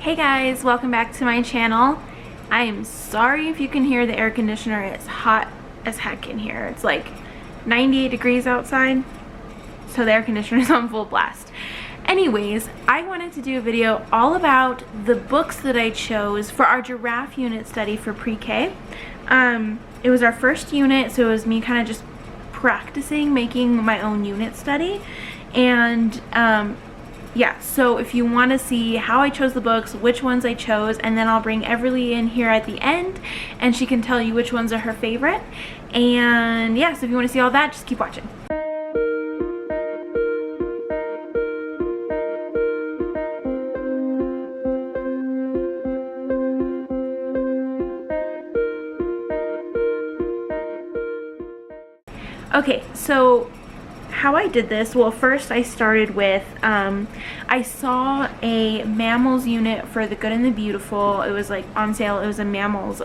Hey guys, welcome back to my channel. I am sorry if you can hear the air conditioner. It's hot as heck in here. It's like 98 degrees outside, so the air conditioner is on full blast. Anyways, I wanted to do a video all about the books that I chose for our Giraffe unit study for pre-K. It was our first unit, so it was me kind of just practicing making my own unit study. And yeah, so if you want to see how I chose the books, which ones I chose, and then I'll bring Everly in here at the end and she can tell you which ones are her favorite. And yeah, so if you want to see all that, just keep watching. Okay, so how I did this, well, first I started with, I saw a mammals unit for the Good and the Beautiful. It was like on sale. It was a mammals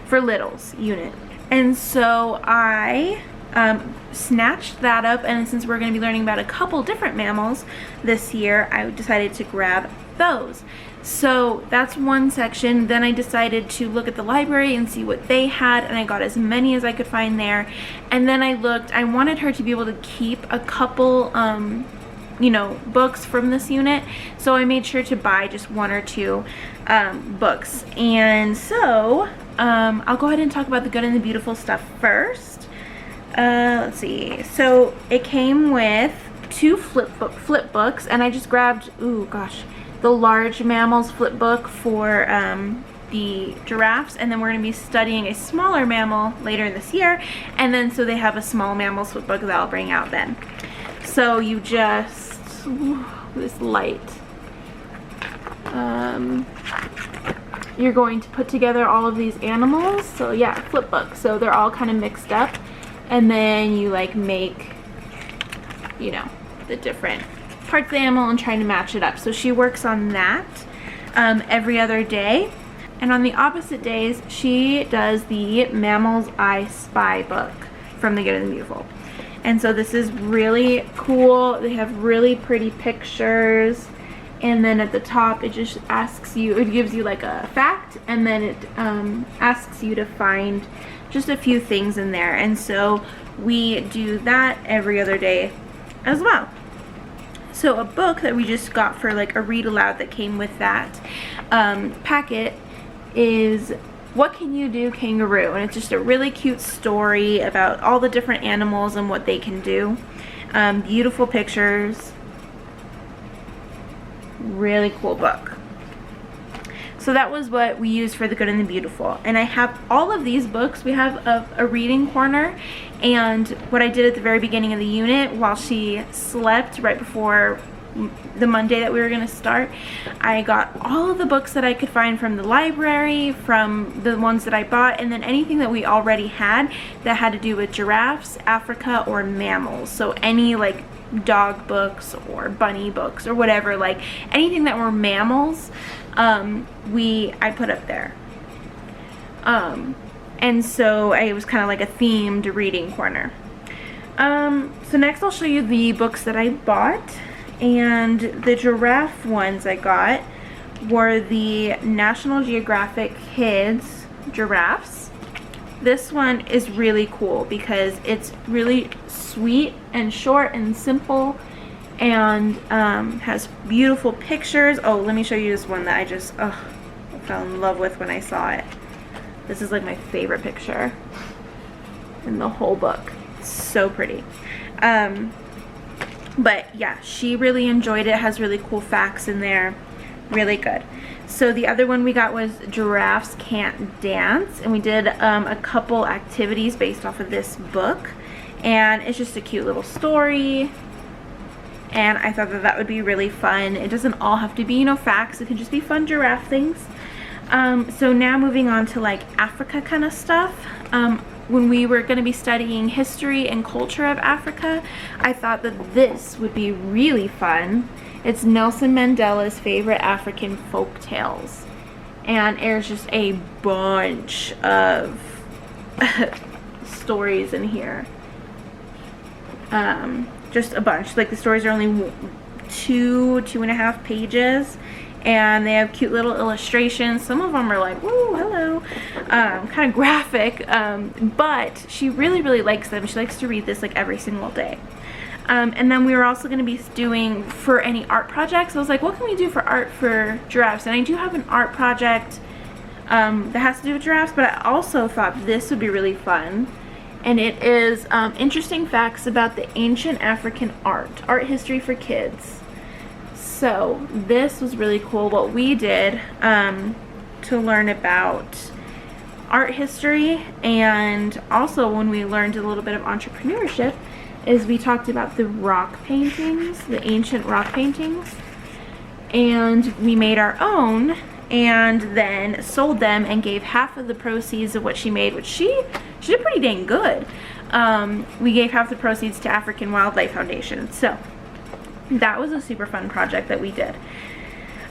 for littles unit. And so I snatched that up, and since we're going to be learning about a couple different mammals this year, I decided to grab those. So that's one section. Then I decided to look at the library and see what they had, and I got as many as I could find there. And then I looked, I wanted her to be able to keep a couple you know, books from this unit, so I made sure to buy just one or two books. And so I'll go ahead and talk about the Good and the Beautiful stuff first. Let's see, so it came with two flip books, and I just grabbed, ooh gosh, the large mammals flip book for the giraffes, and then we're going to be studying a smaller mammal later this year, and then so they have a small mammals flip book that I'll bring out then. So you just, ooh, this light, you're going to put together all of these animals. So yeah, flip book, so they're all kind of mixed up, and then you like make, you know, the different parts of the animal and trying to match it up. So she works on that every other day, and on the opposite days she does the Mammals I Spy book from the Good and the Beautiful. And so this is really cool. They have really pretty pictures, and then at the top it just asks you, it gives you like a fact, and then it asks you to find just a few things in there. And so we do that every other day as well. So a book that we just got for like a read aloud that came with that packet is What Can You Do, Kangaroo? And it's just a really cute story about all the different animals and what they can do. Beautiful pictures. Really cool book. So that was what we used for the Good and the Beautiful. And I have all of these books. We have a reading corner, and what I did at the very beginning of the unit while she slept right before the Monday that we were going to start, I got all of the books that I could find from the library, from the ones that I bought, and then anything that we already had that had to do with giraffes, Africa, or mammals. So any like dog books or bunny books or whatever, like anything that were mammals, I put up there. And so it was kind of like a themed reading corner. So next I'll show you the books that I bought. And the giraffe ones I got were the National Geographic Kids Giraffes. This one is really cool because it's really sweet and short and simple, and has beautiful pictures. Oh, let me show you this one that I just fell in love with when I saw it. This is like my favorite picture in the whole book. It's so pretty. But yeah, she really enjoyed it. It has really cool facts in there. Really good. So the other one we got was Giraffes Can't Dance, and we did a couple activities based off of this book, and it's just a cute little story, and I thought that that would be really fun. It doesn't all have to be, you know, facts. It can just be fun giraffe things. So now moving on to like Africa kind of stuff. When we were going to be studying history and culture of Africa, I thought that this would be really fun. It's Nelson Mandela's favorite African folk tales, and there's just a bunch of stories in here. Just a bunch. Like the stories are only 2.5 pages, and they have cute little illustrations. Some of them are like, whoa, hello, kind of graphic, but she really likes them. She likes to read this like every single day. And then we were also going to be doing for any art projects. I was like, what can we do for art for giraffes? And I do have an art project that has to do with giraffes, but I also thought this would be really fun. And it is interesting facts about the ancient African art history for kids. So this was really cool. What we did to learn about art history, and also when we learned a little bit of entrepreneurship, is we talked about the rock paintings, the ancient rock paintings, and we made our own and then sold them and gave half of the proceeds of what she made, which she did pretty dang good. We gave half the proceeds to African Wildlife Foundation. So that was a super fun project that we did.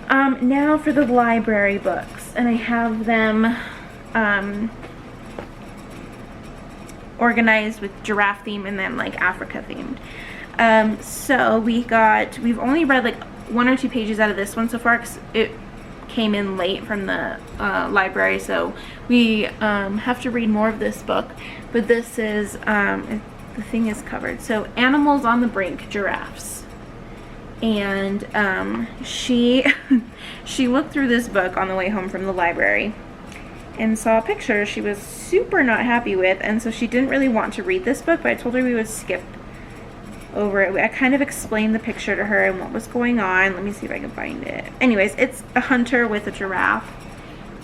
Now for the library books, and I have them organized with giraffe theme and then like Africa themed. So we've only read like 1 or 2 pages out of this one so far, because it came in late from the library, so we have to read more of this book. But this is the thing is covered, so Animals on the Brink, Giraffes. And she looked through this book on the way home from the library and saw a picture she was super not happy with, and so she didn't really want to read this book, but I told her we would skip over it. I kind of explained the picture to her and what was going on. Let me see if I can find it. Anyways, it's a hunter with a giraffe,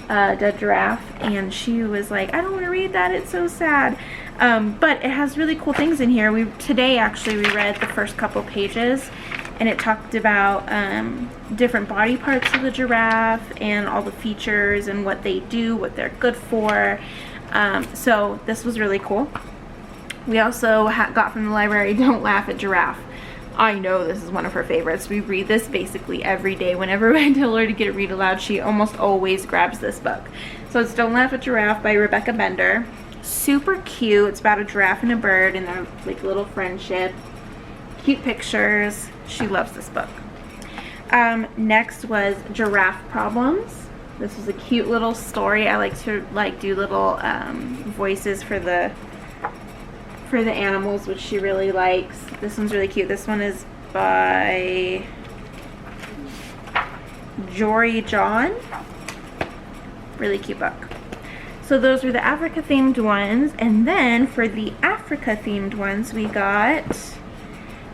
dead giraffe, and she was like, I don't want to read that, it's so sad. But it has really cool things in here. Today actually we read the first couple pages, and it talked about different body parts of the giraffe and all the features and what they do, what they're good for. So this was really cool. We also got from the library, Don't Laugh at Giraffe. I know this is one of her favorites. We read this basically every day. Whenever I tell her to get it read aloud, she almost always grabs this book. So it's Don't Laugh at Giraffe by Rebecca Bender. Super cute. It's about a giraffe and a bird and their like little friendship. Cute pictures. She loves this book. Next was Giraffe Problems. This was a cute little story. I like to do little voices for the animals, which she really likes. This one's really cute. This one is by Jory John. Really cute book. So those were the Africa themed ones, and then for the Africa themed ones we got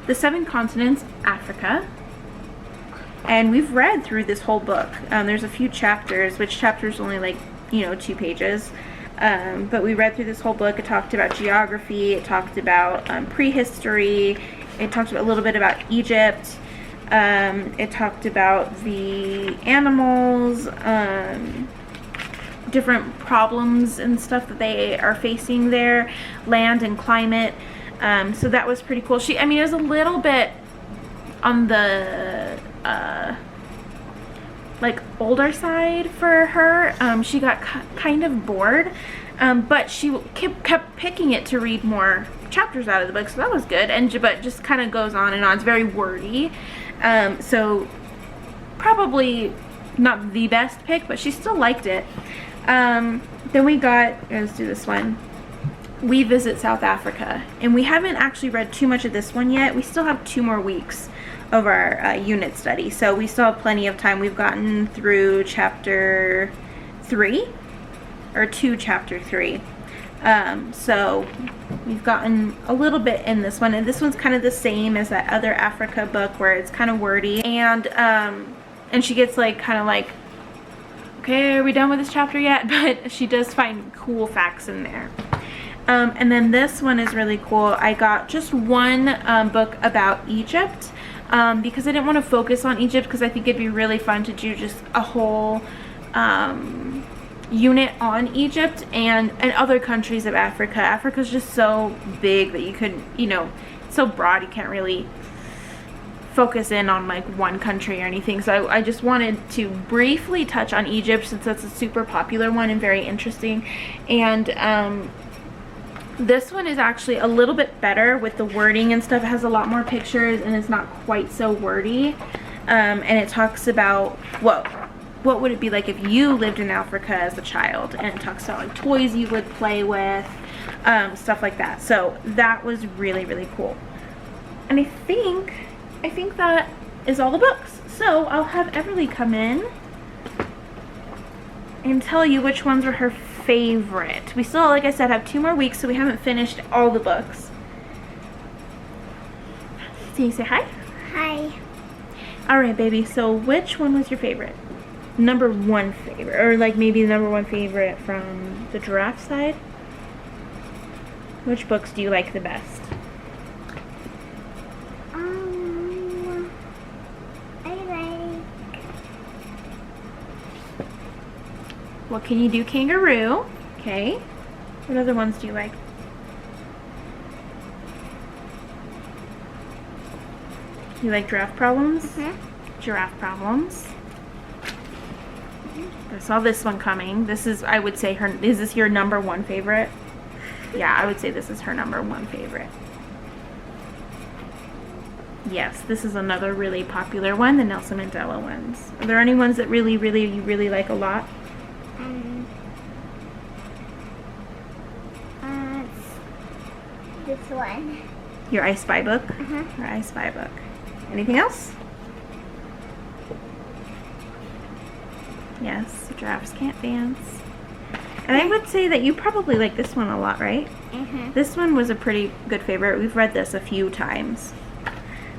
The 7 Continents, Africa. And we've read through this whole book. There's a few chapters, which chapters only like 2 pages. But we read through this whole book. It talked about geography, it talked about prehistory, it talked a little bit about Egypt, it talked about the animals, different problems and stuff that they are facing there, land and climate. So that was pretty cool. It was a little bit on the like older side for her. She got kind of bored, but she kept picking it to read more chapters out of the book, so that was good. But just kind of goes on and on. It's very wordy, so probably not the best pick, but she still liked it. Then we got, let's do this one, We Visit South Africa, and we haven't actually read too much of this one yet. We still have 2 more weeks of our unit study, so we still have plenty of time. We've gotten through chapter 3, or 2 chapter 3, so we've gotten a little bit in this one, and this one's kind of the same as that other Africa book where it's kind of wordy, and she gets kind of okay, are we done with this chapter yet? But she does find cool facts in there. And then this one is really cool. I got just one book about Egypt, because I didn't want to focus on Egypt, because I think it'd be really fun to do just a whole unit on Egypt and other countries of Africa. Africa's just so big that you could, it's so broad, you can't really focus in on one country or anything. So I just wanted to briefly touch on Egypt, since that's a super popular one and very interesting. And this one is actually a little bit better with the wording and stuff. It has a lot more pictures and it's not quite so wordy. and it talks about what would it be like if you lived in Africa as a child, and it talks about like toys you would play with, stuff like that. So that was really, really cool. And I think that is all the books. So I'll have Everly come in and tell you which ones were her favorite. We still, like I said, have 2 more weeks, so we haven't finished all the books. So you say hi? Hi. Alright, baby, so which one was your favorite? Number 1 favorite, or like maybe the number 1 favorite from the Giraffe side? Which books do you like the best? I like... What Can You Do, Kangaroo? Okay. What other ones do you like? You like Giraffe Problems? Mm-hmm. Giraffe Problems. I saw this one coming. This is, I would say, is this your number 1 favorite? Yeah, I would say this is her number 1 favorite. Yes, this is another really popular one, the Nelson Mandela ones. Are there any ones that you really like a lot? This one. Your I Spy book? Mm-hmm. Your I Spy book. Anything else? Yes, giraffes can't dance. And I would say that you probably like this one a lot, right? Mm-hmm. This one was a pretty good favorite. We've read this a few times.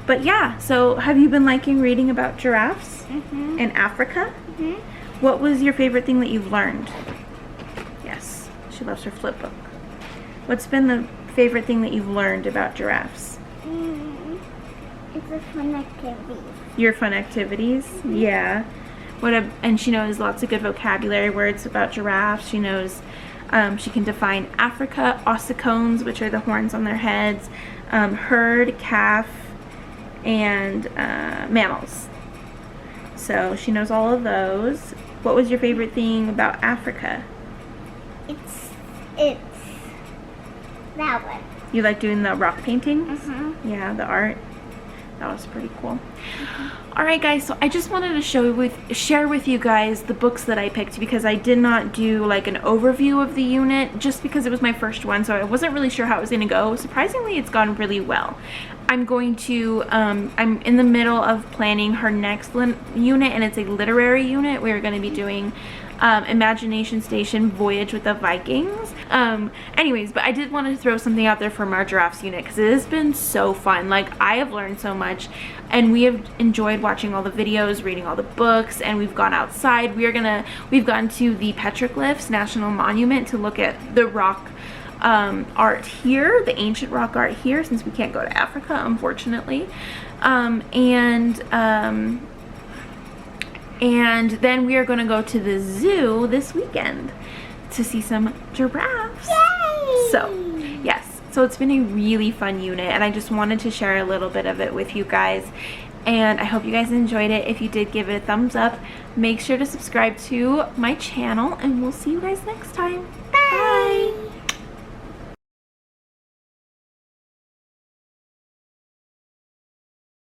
But yeah, so have you been liking reading about giraffes in Africa? Mm-hmm. What was your favorite thing that you've learned? Yes, she loves her flip book. What's been the favorite thing that you've learned about giraffes? It's a fun activity. Your fun activities? Mm-hmm. Yeah. And she knows lots of good vocabulary words about giraffes. She knows, she can define Africa, ossicones, which are the horns on their heads, herd, calf, and mammals. So she knows all of those. What was your favorite thing about Africa? It's that one. You like doing the rock paintings? Mm-hmm. Yeah, the art. That was pretty cool. Alright guys, so I just wanted to share with you guys the books that I picked, because I did not do like an overview of the unit just because it was my first one, so I wasn't really sure how it was going to go. Surprisingly, it's gone really well. I'm going to, I'm in the middle of planning her next unit, and it's a literary unit. We're going to be doing Imagination Station Voyage with the Vikings. Anyways, but I did want to throw something out there from our giraffes unit, because it has been so fun. Like, I have learned so much, and we have enjoyed watching all the videos, reading all the books, and we've gone outside. We've gone to the Petroglyphs National Monument to look at the rock art here, the ancient rock art here, since we can't go to Africa, unfortunately. And then we are going to go to the zoo this weekend to see some giraffes. Yay! So, yes. So it's been a really fun unit, and I just wanted to share a little bit of it with you guys. And I hope you guys enjoyed it. If you did, give it a thumbs up. Make sure to subscribe to my channel, and we'll see you guys next time.